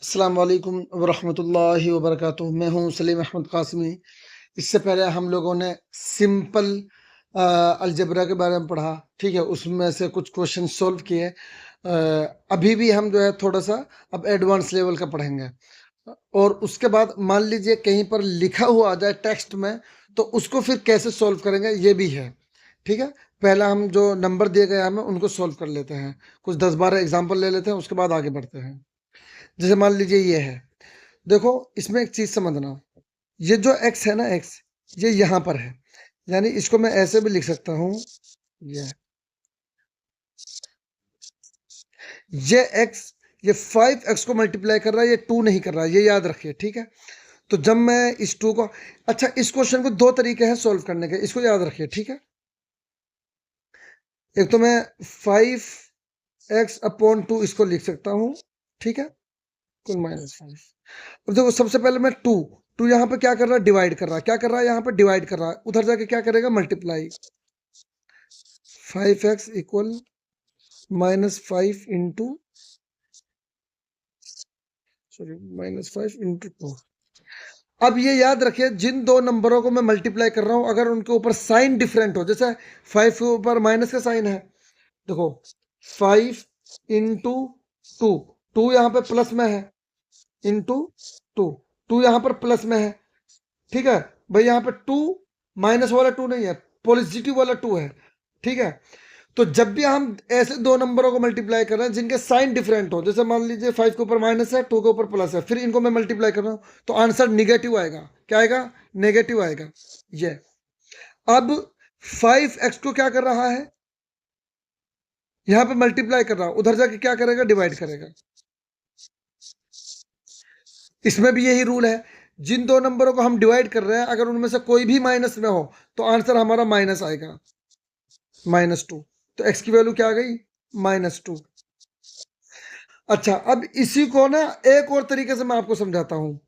अस्सलाम वालेकुम वरहमतुल्लाहि वबरकातुहू। मैं हूँ सलीम अहमद कासमी। इससे पहले हम लोगों ने सिंपल अलजेब्रा के बारे में पढ़ा, ठीक है। उसमें से कुछ क्वेश्चन सॉल्व किए। अभी भी हम जो है थोड़ा सा अब एडवांस लेवल का पढ़ेंगे। और उसके बाद मान लीजिए कहीं पर लिखा हुआ आ जाए टेक्स्ट में, तो उसको फिर कैसे सॉल्व करेंगे ये भी है, ठीक है। पहला हम जो नंबर दिए गए हमें उनको सॉल्व कर लेते हैं। कुछ 10-12 एग्जाम्पल ले लेते हैं, उसके बाद आगे बढ़ते हैं। जैसे मान लीजिए ये है, देखो इसमें एक चीज समझना। ये जो x है ना, x ये यहां पर है, यानी इसको मैं ऐसे भी लिख सकता हूं। ये x, ये 5x को मल्टीप्लाई कर रहा है, ये 2 नहीं कर रहा है, ये याद रखिए, ठीक है। तो जब मैं इस 2 को, अच्छा इस क्वेश्चन को दो तरीके हैं सॉल्व करने के, इसको याद रखिए, ठीक है। एक तो मैं 5x/2 इसको लिख सकता हूं, ठीक है, कुल -5। अब देखो सबसे पहले मैं 2 यहाँ पे क्या कर रहा है, डिवाइड कर रहा है। क्या कर रहा है, यहाँ पे डिवाइड कर रहा है। उधर जाके क्या करेगा, multiply. 5x equal -5 into, sorry, -5 into 2। अब ये याद रखिए, जिन दो नंबरों को मैं मल्टीप्लाई कर रहा हूं, अगर उनके ऊपर साइन डिफरेंट हो, जैसे 5 के ऊपर माइनस का साइन है, देखो 5 इंटू 2, 2 यहाँ पे प्लस में है, इंटू 2, 2 यहाँ पर प्लस में है, ठीक है भाई। यहाँ पे 2 माइनस वाला 2 नहीं है, पॉजिटिव वाला 2 है, ठीक है। तो जब भी हम ऐसे दो नंबरों को मल्टीप्लाई कर रहे हैं जिनके साइन डिफरेंट हो, जैसे मान लीजिए 5 के ऊपर माइनस है, 2 के ऊपर प्लस है, फिर इनको मैं मल्टीप्लाई कर रहा हूं, तो आंसर निगेटिव आएगा। क्या आएगा, नेगेटिव आएगा। ये अब 5x को क्या कर रहा है, यहां पे मल्टीप्लाई कर रहा हूं, उधर जाके क्या करेगा, डिवाइड करेगा। इसमें भी यही रूल है, जिन दो नंबरों को हम डिवाइड कर रहे हैं, अगर उनमें से कोई भी माइनस में हो, तो आंसर हमारा माइनस आएगा, -2। तो x की वैल्यू क्या आ गई, -2। अच्छा, अब इसी को ना एक और तरीके से मैं आपको समझाता हूं।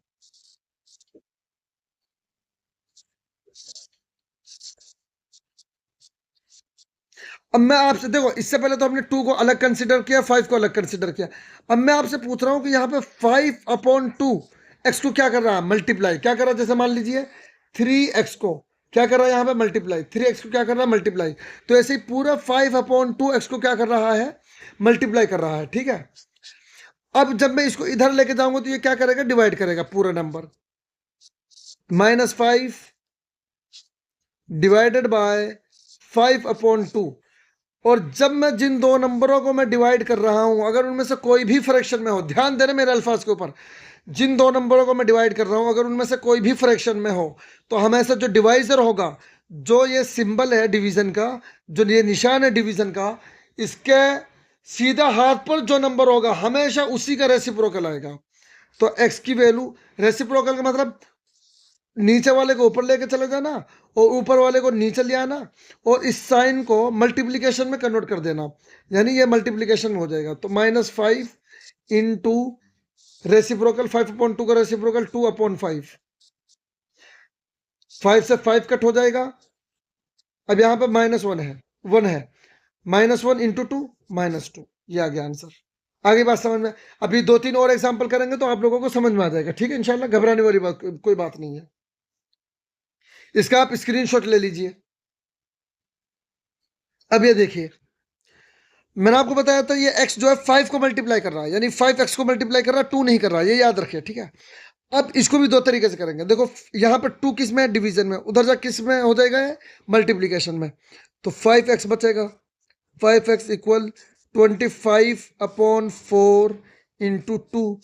अब मैं आपसे, देखो इससे पहले तो हमने 2 को अलग कंसिडर किया, 5 को अलग कंसिडर किया। अब मैं आपसे पूछ रहा हूं कि यहाँ पे 5/2 x को क्या कर रहा है, मल्टीप्लाई। क्या कर रहा है, जैसे मान लीजिए 3x को क्या कर रहा है, यहाँ पे मल्टीप्लाई। 3x को क्या कर रहा है, मल्टीप्लाई। तो ऐसे ही पूरा 5/2 x को क्या कर रहा है, मल्टीप्लाई कर रहा है, ठीक है। अब जब मैं इसको इधर लेके जाऊंगा, तो ये क्या करेगा, डिवाइड करेगा पूरा नंबर। -5 divided by 5/2। और जब मैं जिन दो नंबरों को मैं डिवाइड कर रहा हूं, अगर उनमें से कोई भी फ्रैक्शन में हो, ध्यान देना मेरे अल्फाज के ऊपर, जिन दो नंबरों को मैं डिवाइड कर रहा हूं, अगर उनमें से कोई भी फ्रैक्शन में हो, तो हमेशा जो डिवाइजर होगा, जो ये सिंबल है डिवीजन का, जो ये निशान है डिवीजन का, इसके सीधा हाथ पर जो नंबर होगा, हमेशा उसी का रेसिप्रोकल आएगा। तो एक्स की वैल्यू, रेसिप्रोकल का मतलब नीचे वाले को ऊपर लेके चले जाना, और ऊपर वाले को नीचे ले आना, और इस साइन को मल्टीप्लीकेशन में कन्वर्ट कर देना, यानी ये मल्टीप्लीकेशन में हो जाएगा। तो -5 इंटू रेसिप्रोकल 5/2 का रेसिप्रोकल 2/5, 5 से 5 कट हो जाएगा। अब यहाँ पे -1 है, 1 है, -1 इंटू 2, -2। ये आ गया आंसर। आगे बात समझ में, अभी 2-3 और एग्जाम्पल करेंगे तो आप लोगों को समझ में आ जाएगा, ठीक है। इंशाल्लाह घबराने वाली बात कोई बात नहीं है। इसका आप स्क्रीनशॉट ले लीजिए। अब ये देखिए, मैंने आपको बताया था ये x जो है 5 को मल्टीप्लाई कर रहा है, यानी 5x को मल्टीप्लाई कर रहा है, 2 नहीं कर रहा है, ये याद रखिए, ठीक है। अब इसको भी दो तरीके से करेंगे। देखो यहाँ पर 2 किस में है, डिवीजन में, उधर जा किस में हो जाएगा, मल्टीप्लीकेशन में। तो 5x बचेगा, 5x इक्वल 25/4 इंटू 2।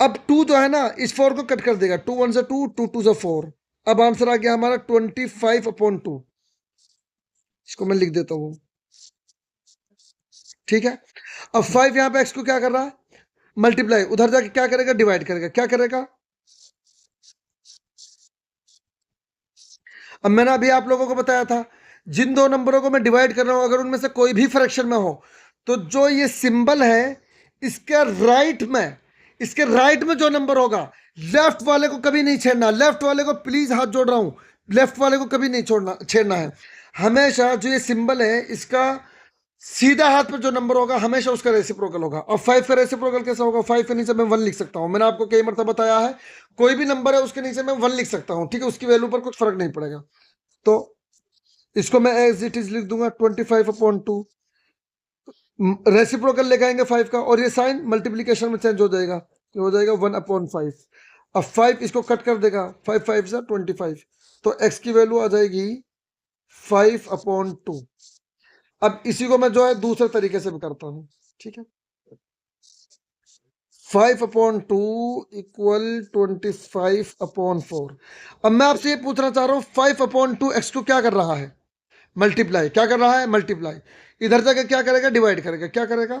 अब 2 जो है ना, इस 4 को कट कर देगा, 2 1 से 2, 2 2 से 4। अब आंसर आ गया हमारा 25/2। इसको मैं लिख देता हूं, ठीक है। अब 5 यहां पे x को क्या कर रहा है, मल्टीप्लाई, उधर जाके क्या करेगा, डिवाइड करेगा। क्या करेगा, अब मैंने अभी आप लोगों को बताया था, जिन दो नंबरों को मैं डिवाइड कर रहा हूं, अगर उनमें से कोई भी फ्रैक्शन में हो, तो जो ये सिंबल है, इसके राइट में, इसके राइट में जो नंबर होगा, लेफ्ट वाले को कभी नहीं छेड़ना। लेफ्ट वाले को प्लीज हाथ जोड़ रहा हूं, लेफ्ट वाले को कभी नहीं छेड़ना है। हमेशा जो ये सिंबल है, इसका सीधा हाथ पे जो नंबर होगा हमेशा उसका रेसिप्रोकल होगा। और 5 का रेसिप्रोकल कैसा होगा? 5 के नीचे मैं 1 लिख सकता हूं। मैंने आपको कई मरतबा बताया है, कोई भी नंबर है उसके नीचे मैं 1 लिख सकता हूं, ठीक है, उसकी वैल्यू पर कुछ फर्क नहीं पड़ेगा। तो इसको मैं एज इट इज लिख दूंगा 25/2। रेसिप्रोकल लेके आएंगे 5 का, और ये साइन मल्टीप्लीकेशन में चेंज हो जाएगा, ये हो जाएगा 1/5। अब 5 इसको कट कर देगा, 5 5 से 25, तो x की वैल्यू आ जाएगी 5/2। अब इसी को मैं जो है दूसरे तरीके से भी करता हूं, ठीक है। 5/2 इक्वल 25/4। अब मैं आपसे ये पूछना चाह रहा हूं 5/2 x को क्या कर रहा है? मल्टीप्लाई। क्या कर रहा है? मल्टीप्लाई। इधर जाकर क्या करेगा? डिवाइड करेगा। क्या करेगा?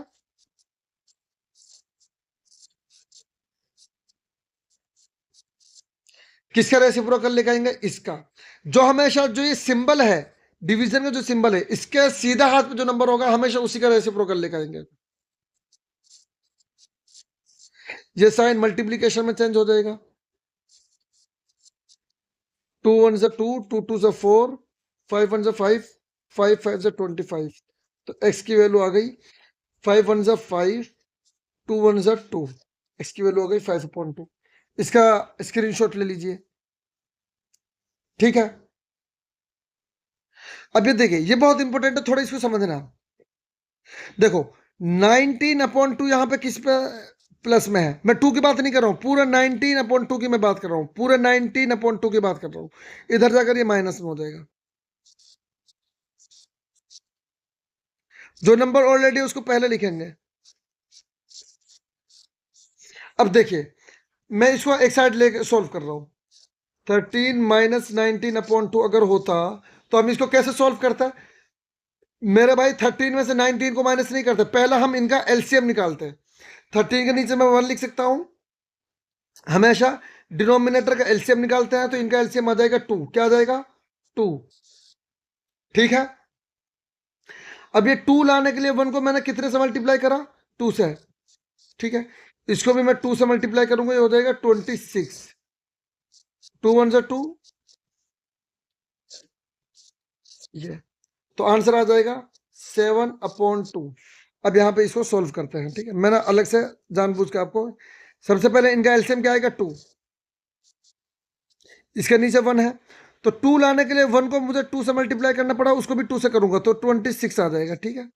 किसका रेसिप्रोकल लेके आएंगे? इसका। जो हमेशा जो ये सिंबल है, डिवीजन का जो सिंबल है, इसके सीधा हाथ पे जो नंबर होगा हमेशा उसी का रेसिप्रोकल लेके आएंगे। ये साइन मल्टीप्लीकेशन में चेंज हो जाएगा। 2 1 से 2, 2 2 से 4, 5 1 से 5, 5 5 से 25। तो x की वैल्यू आ गई 5 1 से 5, 2 1 से 2। x की वैल्यू आ गई 5/2। इसका स्क्रीनशॉट ले लीजिए, ठीक है। अब ये देखिए, ये बहुत इंपॉर्टेंट है, थोड़ा इसको समझना। देखो 19/2 यहां पे किस पे प्लस में है? मैं 2 की बात नहीं कर रहा हूं, पूरा 19/2 की मैं बात कर रहा हूं, पूरा 19/2 की बात कर रहा हूं। इधर जाकर ये माइनस में हो जाएगा। जो नंबर ऑलरेडी उसको पहले लिखेंगे। अब देखिए, मैं इसको एक साइड लेके सोल्व कर रहा हूं। 13 - 19/2 अगर होता तो हम इसको कैसे सोल्व करते? मेरे भाई 13 में से 19 को माइनस नहीं करते, पहला हम इनका एलसीएम निकालते हैं। 13 के नीचे मैं 1 लिख सकता हूं, हमेशा डिनोमिनेटर का एलसीएम निकालते हैं, तो इनका एलसीएम आ जाएगा 2। क्या आ जाएगा? 2, ठीक है। अब ये 2 लाने के लिए 1 को मैंने कितने से मल्टीप्लाई करा? 2 से, ठीक है। इसको भी मैं 2 से मल्टीप्लाई करूंगा, ये हो जाएगा 26। 2 1 से 2, ये तो आंसर आ जाएगा 7/2। अब यहां पे इसको सोल्व करते हैं, ठीक है। मैंने अलग से जानबूझ के आपको, सबसे पहले इनका एलसीएम क्या आएगा? 2। इसके नीचे 1 है, तो 2 लाने के लिए 1 को मुझे 2 से मल्टीप्लाई करना पड़ा, उसको भी 2 से करूंगा, तो 26 आ जाएगा, ठीक है।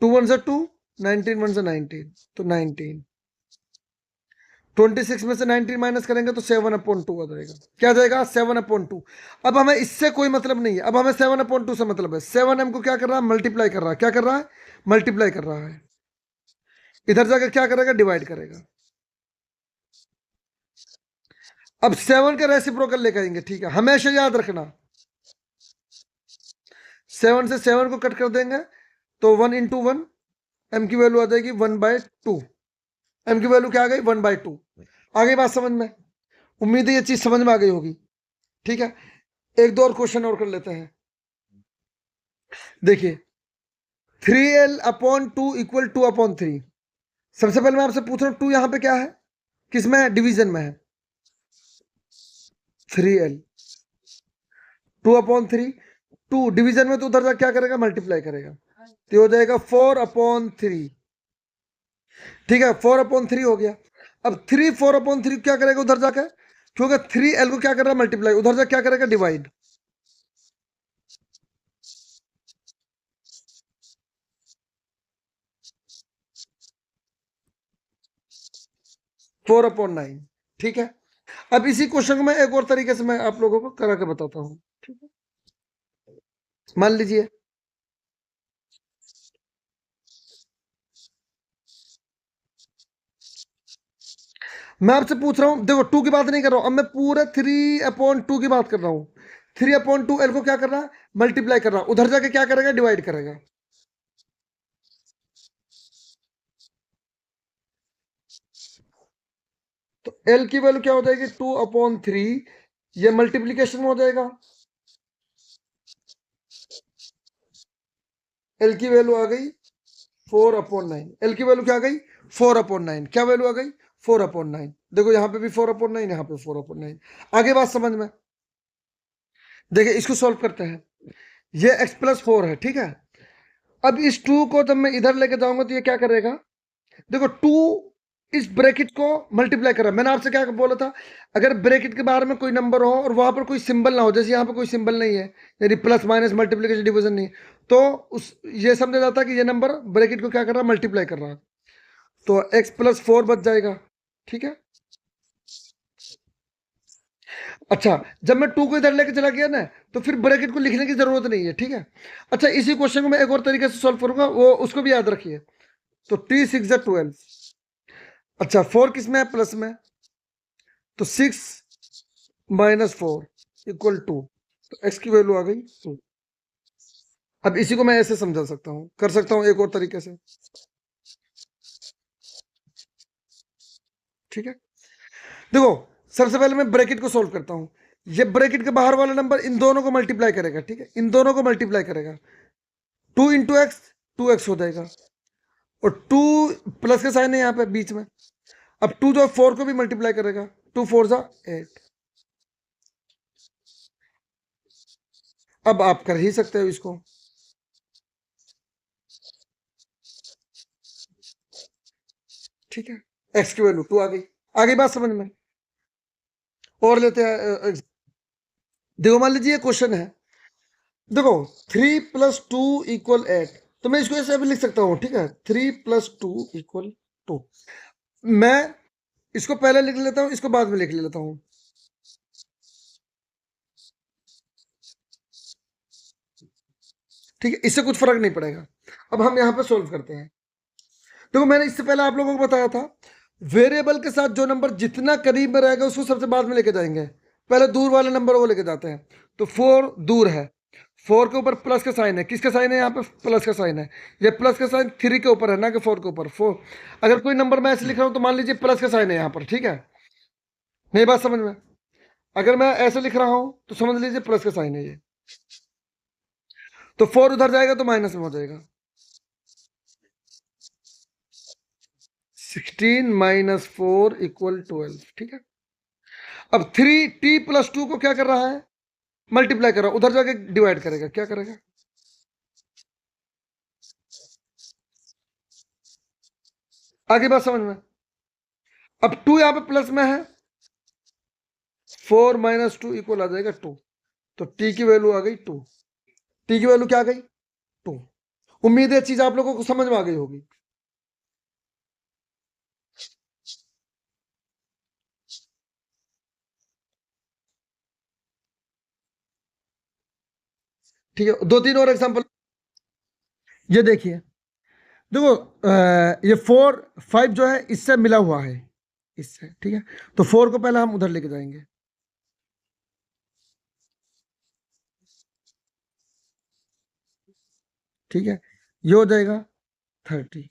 2 1 से 2, 19 1 से 19, तो 19। 26 में से 19 माइनस करेंगे तो 7/2 आ जाएगा। क्या जाएगा? 7/2। अब हमें इससे कोई मतलब नहीं है, अब हमें 7/2 से मतलब है। 7m को क्या कर रहा है? मल्टीप्लाई कर रहा है। क्या कर रहा है? मल्टीप्लाई कर रहा है। इधर जाकर क्या करेगा? डिवाइड करेगा। अब 7 का रेसिप्रोकल लेकर आएंगे, ठीक है। हमेशा याद रखना, 7 से 7 को कट कर देंगे तो 1 × 1, m की वैल्यू आ जाएगी 1/2। m की वैल्यू क्या आ गई? 1/2। आ गई बात समझ में? उम्मीद है ये चीज समझ में आ गई होगी, ठीक है। एक दो और क्वेश्चन और कर लेते हैं। देखिए 3l/2 = 2/3। सबसे पहले मैं आपसे पूछ रहा हूं 2 यहां पे क्या है? किसमें है? डिवीजन में है। 3l 2/3, 2 डिवीजन में, तो उधर जाकर क्या करेगा? मल्टीप्लाई करेगा, तो हो जाएगा 4/3, ठीक है। 4/3 हो गया। अब 3 4/3 क्या करेगा उधर जाकर? क्योंकि 3l को क्या कर रहा है? मल्टीप्लाई। उधर जाकर क्या करेगा? डिवाइड। फोर अपॉन 9, ठीक है। अब इसी क्वेश्चन को मैं एक और तरीके से मैं आप लोगों को करा के बताता हूं, ठीक है। मान लीजिए मैं आपसे पूछ रहा हूं, देखो 2 की बात नहीं कर रहा हूं, अब मैं पूरे 3/2 की बात कर रहा हूं। 3/2 एल को क्या कर रहा है? मल्टीप्लाई कर रहा है। उधर जाके क्या करेगा? डिवाइड करेगा। तो एल की वैल्यू क्या हो जाएगी? 2/3। ये मल्टीप्लीकेशन में हो जाएगा। एल की वैल्यू आ गई 4/9। एल की वैल्यू क्या आ गई? 4/9। क्या वैल्यू आ गई? 4/9। देखो यहां पे भी 4/9, यहां पे 4/9। आगे बात समझ में? देखिए इसको सॉल्व करते हैं। ये x + 4 है, ठीक है। अब इस 2 को जब मैं इधर लेके जाऊंगा तो ये क्या करेगा, देखो 2 इस ब्रैकेट को मल्टीप्लाई कर रहा है। मैंने आपसे क्या बोला था, अगर ब्रैकेट के बाहर में कोई नंबर हो और वहां पर कोई सिंबल ना हो, जैसे यहाँ पर कोई सिंबल नहीं है, यानी प्लस माइनस मल्टीप्लिकेशन डिवीजन नहीं, तो उस ये समझा जाता है कि ये नंबर ब्रैकेट को क्या कर रहा है, मल्टीप्लाई कर रहा है। तो x + 4 बच जाएगा, ठीक है। अच्छा, जब मैं 2 को इधर लेके चला गया ना, तो फिर ब्रैकेट को लिखने की जरूरत नहीं है, ठीक है। अच्छा, इसी क्वेश्चन को मैं एक और तरीके से सॉल्व करूंगा, वो उसको भी याद रखिए। तो 3 × 6 = 12। अच्छा, 4 किस में है, प्लस में, तो 6 - 4 = 2। तो x की वैल्यू आ गई 2। अब इसी को मैं ऐसे समझा सकता हूं, कर सकता हूं एक और तरीके से, ठीक है। देखो, सबसे पहले मैं ब्रैकेट को सोल्व करता हूं। ये ब्रैकेट के बाहर वाला नंबर इन दोनों को मल्टीप्लाई करेगा, ठीक है, इन दोनों को मल्टीप्लाई करेगा। 2 × x 2x हो जाएगा, और 2 प्लस का साइन है यहाँ पे बीच में। अब 2 जो 4 को भी मल्टीप्लाई करेगा, 2 × 4 = 8। अब आप कर ही सकते हो इसको, ठीक है। x की वैल्यू 2 आ गई। आगे बात समझ में, और लेते हैं। देखो, मान लीजिए क्वेश्चन है, देखो 3 + 2 = 8। तो मैं इसको ऐसे भी लिख सकता हूँ, ठीक है, 3 + 2 = 2। मैं इसको पहले लिख लेता हूँ, इसको बाद में लिख लेता हूँ, ठीक है, इससे कुछ फर्क नहीं पड़ेगा। अब हम यहाँ पे सोल्व करते हैं। देखो, मैंने इससे पहले आप लोगों को बताया था, वेरिएबल के साथ जो नंबर जितना करीब में रहेगा उसको सबसे बाद में लेके जाएंगे, पहले दूर वाले नंबर को लेके जाते हैं। तो 4 दूर है, 4 के ऊपर प्लस का साइन है, किसका साइन है यहाँ पे, प्लस का साइन है। ये प्लस का साइन 3 के ऊपर है ना कि 4 के ऊपर। 4, अगर कोई नंबर मैं ऐसे लिख रहा हूँ तो मान लीजिए प्लस का साइन है यहाँ पर, ठीक है। मेरी बात समझ में, अगर मैं ऐसे लिख रहा हूं तो समझ लीजिए प्लस का साइन है ये। तो 4 उधर जाएगा तो माइनस में हो जाएगा, 16 - 4 = 12, ठीक है। अब 3t + 2 को क्या कर रहा है, मल्टीप्लाई कर रहा है, उधर जाके डिवाइड करेगा, क्या करेगा, आगे बात समझ में। अब 2 यहां पे प्लस में है, 4 - 2 = आ जाएगा 2। तो t की वैल्यू आ गई 2। t की वैल्यू क्या आ गई, 2। उम्मीद है चीज आप लोगों को समझ में आ गई होगी। ठीक है, 2-3 और एग्जांपल। ये देखिए, देखो ये 4 5 जो है इससे मिला हुआ है, इससे, ठीक है। तो 4 को पहले हम उधर लेके जाएंगे, ठीक है, ये हो जाएगा 30।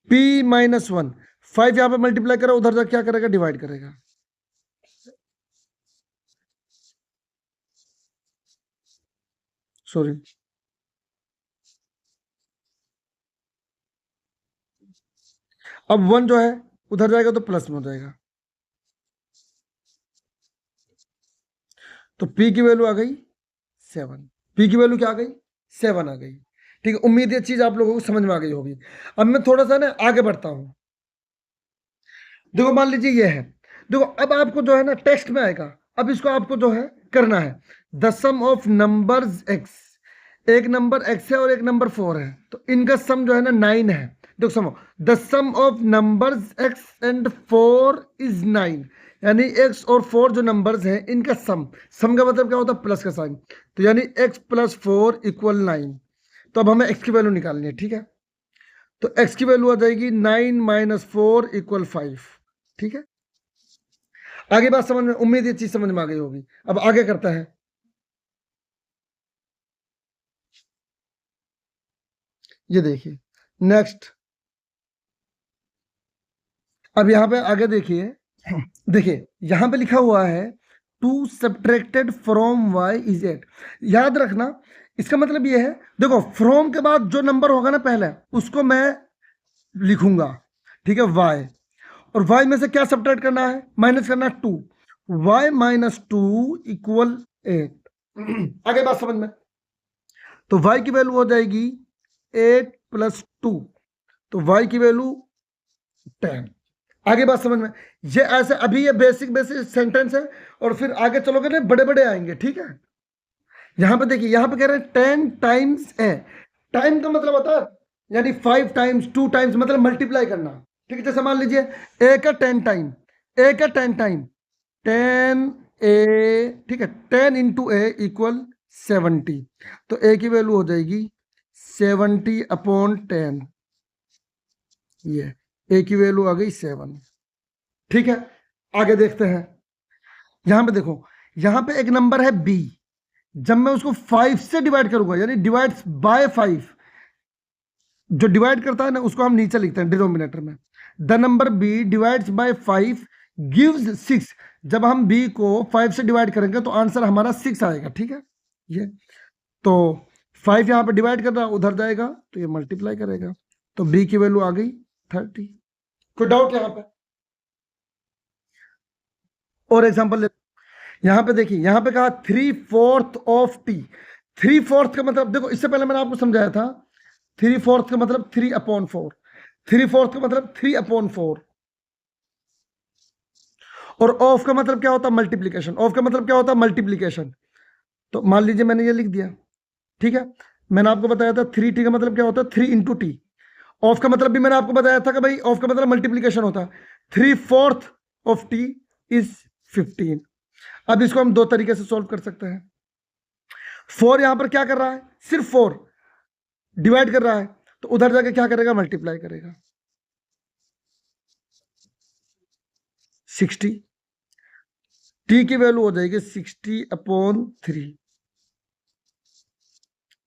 p - 1, 5 यहां पे मल्टीप्लाई करा, उधर जाके क्या करेगा, डिवाइड करेगा। सॉरी, अब 1 जो है उधर जाएगा तो प्लस में हो जाएगा। तो p की वैल्यू आ गई 7। p की वैल्यू क्या आ गई, 7 आ गई, ठीक है। उम्मीद ये चीज आप लोगों को समझ में आ गई होगी। अब मैं थोड़ा सा ना आगे बढ़ता हूं। देखो, मान लीजिए ये है, देखो अब आपको जो है ना टेक्स्ट में आएगा, अब इसको आपको जो है करना है, the sum of numbers x। एक नंबर x है और एक नंबर 4 है, तो इनका सम जो है ना 9 है। देखो समो, the sum of numbers x and 4 = 9, यानी x और 4 जो नंबर्स हैं इनका सम, सम का मतलब क्या होता है, प्लस का साइन। तो यानी x + 4 = 9। तो अब हमें x की वैल्यू निकालनी है, ठीक है। तो x की वैल्यू आ जाएगी 9 - 4 = 5, ठीक है। आगे बात समझ में, उम्मीद ये चीज समझ में आ गई होगी। अब आगे करता है, ये देखिए नेक्स्ट। अब यहां पे आगे देखिए, देखिए यहां पे लिखा हुआ है 2 सब्ट्रैक्टेड फ्रॉम y = 8। याद रखना, इसका मतलब ये है, देखो फ्रॉम के बाद जो नंबर होगा ना पहले उसको मैं लिखूंगा, ठीक है, y। और y में से क्या सब्ट्रैक्ट करना है, माइनस करना है 2। y - 2 = 8। आगे बात समझ में, तो y की वैल्यू हो जाएगी 8 + 2, तो y की वैल्यू 10। आगे बात समझ में? ये ऐसे अभी ये बेसिक बेसिक सेंटेंस है, और फिर आगे चलोगे ना बड़े बड़े आएंगे, ठीक है। यहां पे देखिए, यहां पे कह रहे हैं 10 टाइम्स है। टाइम का मतलब होता है यानी 5 टाइम्स 2 टाइम्स, मतलब मल्टीप्लाई करना, ठीक है। जैसे मान लीजिए ए का 10 टाइम, ए का 10 टाइम 10 ए, ठीक है। 10 इंटू ए इक्वल 70, तो ए की वैल्यू हो जाएगी 70/10, ये ए की वैल्यू आ गई 7, ठीक है। आगे देखते हैं, यहां पे देखो, यहां पे एक नंबर है बी, जब मैं उसको 5 से डिवाइड करूंगा, यानी डिवाइड्स बाय 5, जो डिवाइड करता है ना उसको हम नीचे लिखते हैं डिनोमिनेटर में। The number B divides by 5 gives 6, जब हम बी को 5 से डिवाइड करेंगे तो आंसर हमारा 6 आएगा, ठीक है। ये तो 5 यहां पे डिवाइड कर रहा, उधर जाएगा तो ये मल्टीप्लाई करेगा, तो बी की वैल्यू आ गई 30। कोई डाउट यहां पे? और एग्जांपल ले, यहां पे देखिए, यहां पे कहा 3/4 ऑफ टी। 3/4 का मतलब देखो, इससे पहले मैंने आपको समझाया था 3/4 का मतलब 3/4, 3/4 का मतलब 3/4, और ऑफ का मतलब क्या होता है? मल्टीप्लीकेशन। ऑफ का मतलब क्या होता है? मल्टीप्लीकेशन। तो मान लीजिए मैंने ये लिख दिया, ठीक है। मैंने आपको बताया था 3t का मतलब क्या होता है? 3 इंटू टी। ऑफ का मतलब भी मैंने आपको बताया था कि भाई ऑफ का मतलब मल्टीप्लीकेशन होता है। 3/4 ऑफ टी इज 15। अब इसको हम दो तरीके से सॉल्व कर सकते हैं। 4 यहां पर क्या कर रहा है? सिर्फ 4 डिवाइड कर रहा है, तो उधर जाके क्या करेगा? मल्टीप्लाई करेगा। 60, टी की वैल्यू हो जाएगी 60/3,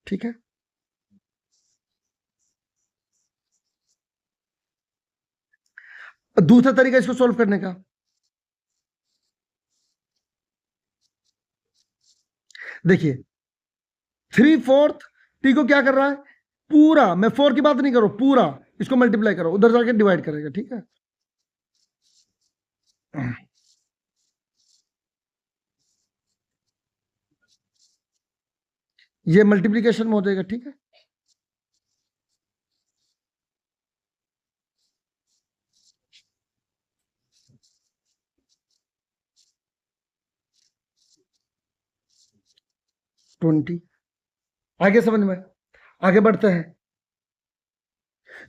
ठीक है। दूसरा तरीका इसको सॉल्व करने का, देखिए 3/4 टी को क्या कर रहा है? पूरा, मैं 4 की बात नहीं करूं, पूरा इसको मल्टीप्लाई करो, उधर जाके डिवाइड करेगा, ठीक है। ये मल्टीप्लीकेशन में हो जाएगा, ठीक है। ट्वेंटी। आगे समझ में? आगे बढ़ते हैं।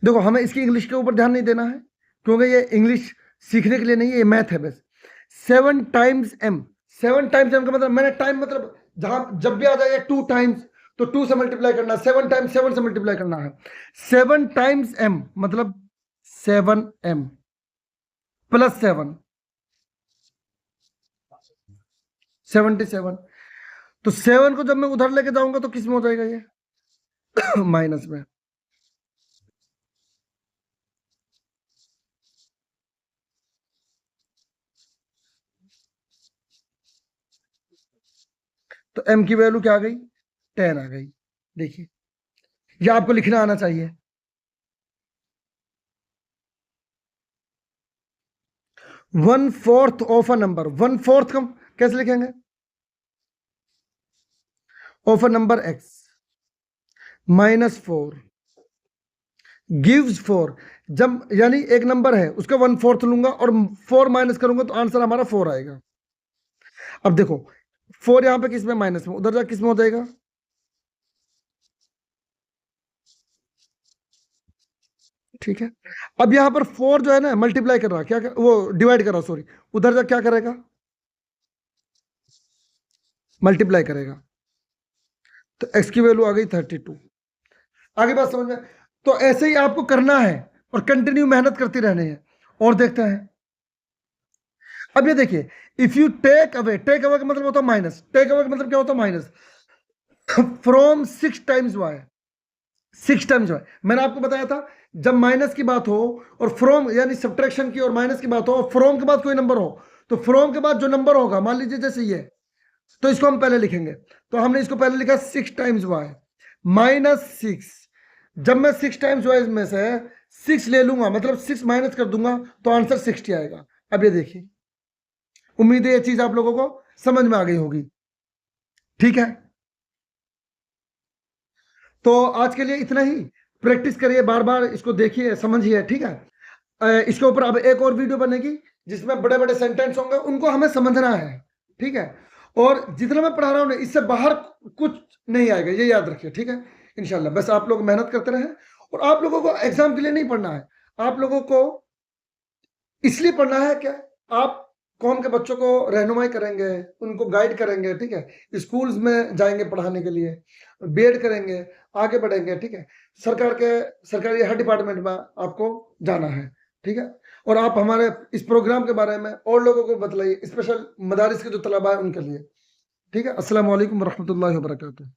देखो, हमें इसकी इंग्लिश के ऊपर ध्यान नहीं देना है, क्योंकि ये इंग्लिश सीखने के लिए नहीं है, ये मैथ है बस। 7 टाइम्स m, 7 टाइम्स m का मतलब, मैंने टाइम मतलब जहां जब भी आ जाए 2 टाइम्स, तो 2 से मल्टीप्लाई करना, 7 टाइम्स 7 से मल्टीप्लाई करना है। 7 टाइम्स m मतलब 7m प्लस 7, 77। तो 7 को जब मैं उधर लेके जाऊंगा तो किस में हो जाएगा? ये माइनस में। तो m की वैल्यू क्या आ गई? 10 आ गई। देखिए, ये आपको लिखना आना चाहिए। 1/4 ऑफ अ नंबर, 1/4 हम कैसे लिखेंगे? Of a number x -4 gives 4, जब यानी एक नंबर है उसका 1/4 लूंगा और 4 माइनस करूंगा तो आंसर हमारा 4 आएगा। अब देखो 4 यहां पे किस में? माइनस में, उधर जा किस में हो जाएगा? ठीक है। अब यहां पर 4 जो है ना मल्टीप्लाई कर रहा, क्या कर, वो डिवाइड कर रहा, सॉरी, उधर जा क्या करेगा? मल्टीप्लाई करेगा, तो x की वैल्यू आ गई 32। आगे बात समझ में? तो ऐसे ही आपको करना है और कंटिन्यू मेहनत करती रहनी है। और देखते हैं, अब ये देखिए, इफ यू टेक अवे का मतलब होता है माइनस, टेक अवे का मतलब क्या होता है? Minus from 6 times Y, 6 times Y. मैंने आपको बताया था जब माइनस की बात हो और फ्रॉम यानी सब्ट्रैक्शन की और माइनस की बात हो और फ्रॉम के बाद कोई नंबर हो, तो फ्रॉम के बाद जो नंबर होगा, मान लीजिए जैसे ये, तो इसको हम पहले लिखेंगे। तो हमने इसको पहले लिखा 6 टाइम्स वाई -6। जब मैं 6 टाइम्स वाई में से 6 ले लूंगा, मतलब 6 माइनस कर दूंगा, तो आंसर 60 आएगा। अब ये देखिए, उम्मीद है ये चीज आप लोगों को समझ में आ गई होगी, ठीक है। तो आज के लिए इतना ही। प्रैक्टिस करिए, बार बार इसको देखिए, समझिए, ठीक है। इसके ऊपर अब एक और वीडियो बनेगी जिसमें बड़े बड़े सेंटेंस होंगे, उनको हमें समझना है, ठीक है। और जितना मैं पढ़ा रहा हूँ ना, इससे बाहर कुछ नहीं आएगा, ये याद रखिए, ठीक है। इंशाल्लाह बस आप लोग मेहनत करते रहें। और आप लोगों को एग्जाम के लिए नहीं पढ़ना है, आप लोगों को इसलिए पढ़ना है क्या, आप कौम के बच्चों को रहनुमाई करेंगे, उनको गाइड करेंगे, ठीक है। स्कूल्स में जाएंगे पढ़ाने के लिए, बीएड करेंगे, आगे बढ़ेंगे, ठीक है। सरकारी हर डिपार्टमेंट में आपको जाना है, ठीक है। और आप हमारे इस प्रोग्राम के बारे में और लोगों को बतलाइए, स्पेशल मदारिस के जो तलबा है उनके लिए, ठीक है। अस्सलाम वालेकुम रहमतुल्लाहि व बरकातुहू।